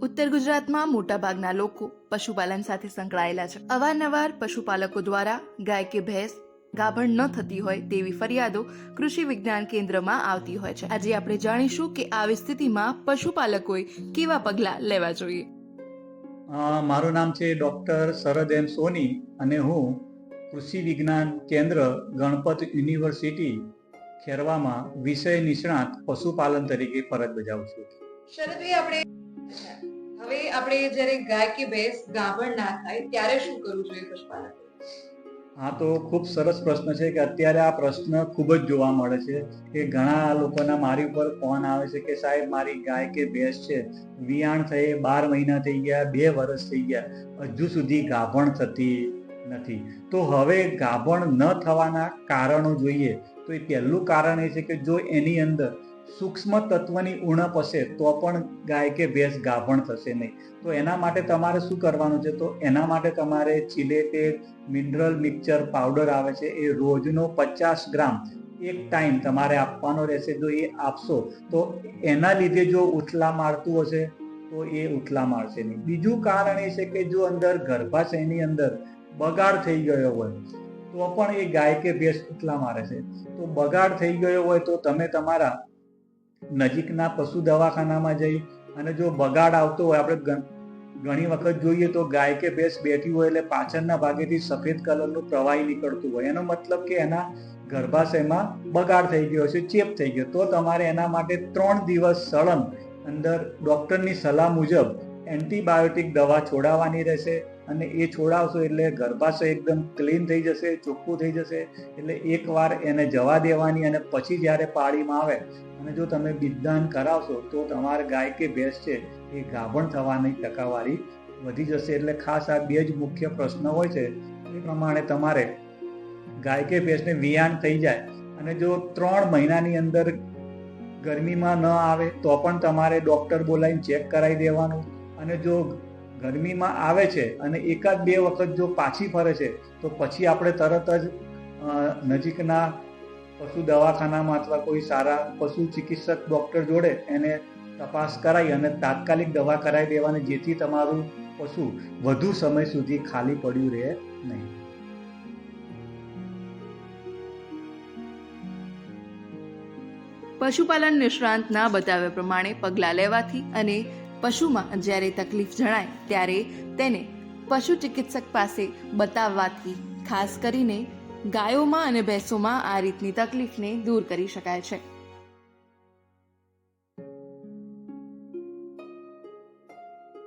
ઉત્તર ગુજરાતમાં મોટાભાગના લોકો પશુપાલન સાથે સંકળાયેલા છે. અવારનવાર પશુપાલકો દ્વારા ગાય કે ભેંસ ગાભણ ન થતી હોય તેવી ફરિયાદો કૃષિ વિજ્ઞાન કેન્દ્રમાં આવતી હોય છે. આજે આપણે જાણીશું કે આવી સ્થિતિમાં પશુપાલકોએ કેવા પગલાં લેવા જોઈએ. મારું નામ છે ડૉક્ટર શરદ એમ સોની અને હું કૃષિ વિજ્ઞાન કેન્દ્ર ગણપત યુનિવર્સિટી ખેરવામાં વિષય નિષ્ણાત પશુપાલન તરીકે ફરજ બજાવું છું. શરદભાઈ, આપણે જ્યારે ગાય કે ભેંસ ગાભણ ના થાય ત્યારે શું કરવું જોઈએ પશુપાલક? હા, તો ખૂબ સરસ પ્રશ્ન છે કે અત્યારે આ પ્રશ્ન ખૂબ જ જોવા મળે છે કે ઘણા લોકોના મારી ઉપર ફોન આવે છે કે સાહેબ મારી ગાય કે ભેંસ છે, વિયાણ થઈ 12 મહિના થઈ ગયા, 2 વર્ષ થઈ ગયા, હજુ સુધી ગાભણ થતી નથી. તો હવે ગાભણ ન થવાના કારણો જોઈએ તો એ પહેલું કારણ એ છે કે જો એની અંદર સૂક્ષ્મ તત્વની ઉણપ હશે તો પણ ગાય કે ભેંસ ગાભણ થશે નહીં. તો એના માટે તમારે શું કરવાનું છે? તો એના માટે તમારે ચિલેટેડ મિનરલ મિક્સચર પાવડર આવે છે, એ રોજનો 50 ગ્રામ એક ટાઈમ તમારે આપવાનો રહેશે. જો એ આપશો તો એના લીધે જો ઉથલા મારતું હશે તો એ ઉથલા મારશે નહીં. બીજું કારણ એ છે કે જો અંદર ગર્ભાશયની અંદર બગાડ થઈ ગયો હોય તો પણ એ ગાય કે ભેંસ ઉથલા મારે છે. તો બગાડ થઈ ગયો હોય તો તમે તમારા નજીકના પશુ દવાખાનામાં જઈ અને જો બગાડ આવતો હોય, આપણે ઘણી વખત જોઈએ તો ગાય કે ભેંસ બેઠી હોય એટલે પાછળના ભાગેથી સફેદ કલરનું પ્રવાહી નીકળતું હોય, એનો મતલબ કે એના ગર્ભાશયમાં બગાડ થઈ ગયો છે, ચેપ થઈ ગયો. તો તમારે એના માટે 3 દિવસ સળંગ અંદર ડૉક્ટરની સલાહ મુજબ એન્ટીબાયોટિક દવા છોડાવવાની રહેશે. અને એ છોડાવશો એટલે ગર્ભાશય એકદમ ક્લીન થઈ જશે, ચોખ્ખું થઈ જશે. એટલે એકવાર એને જવા દેવાની અને પછી જ્યારે પાળીમાં આવે અને જો તમે બીજદાન કરાવશો તો તમારે ગાય કે ભેંસ છે એ ગાભણ થવાની ટકાવારી વધી જશે. એટલે ખાસ આ 2 જ મુખ્ય પ્રશ્ન હોય છે. એ પ્રમાણે તમારે ગાય કે ભેંસને વિયાણ થઈ જાય અને જો 3 મહિનાની અંદર ગરમીમાં ન આવે તો પણ તમારે ડૉક્ટર બોલાવીને ચેક કરાવી દેવાનું. અને જો ગરમીમાં આવે છે અને 1-2 વખત જો પાછી ફરે છે તો પછી આપણે તરત જ નજીકના પશુ દવાખાનામાં અથવા કોઈ સારા પશુ ચિકિત્સક ડૉક્ટર જોડે એને તપાસ કરાવી અને તાત્કાલિક દવા કરાવી દેવાની, જેથી તમારું પશુ વધુ સમય સુધી ખાલી પડ્યું રહે નહીં. પશુપાલન નિષ્ણાંતના બતાવ્યા પ્રમાણે પગલાં લેવાથી અને પશુમાં જ્યારે તકલીફ જણાય ત્યારે તેને પશુ ચિકિત્સક પાસે બતાવવાથી ખાસ કરીને ગાયોમાં અને ભેંસોમાં આ રીતની તકલીફને દૂર કરી શકાય છે.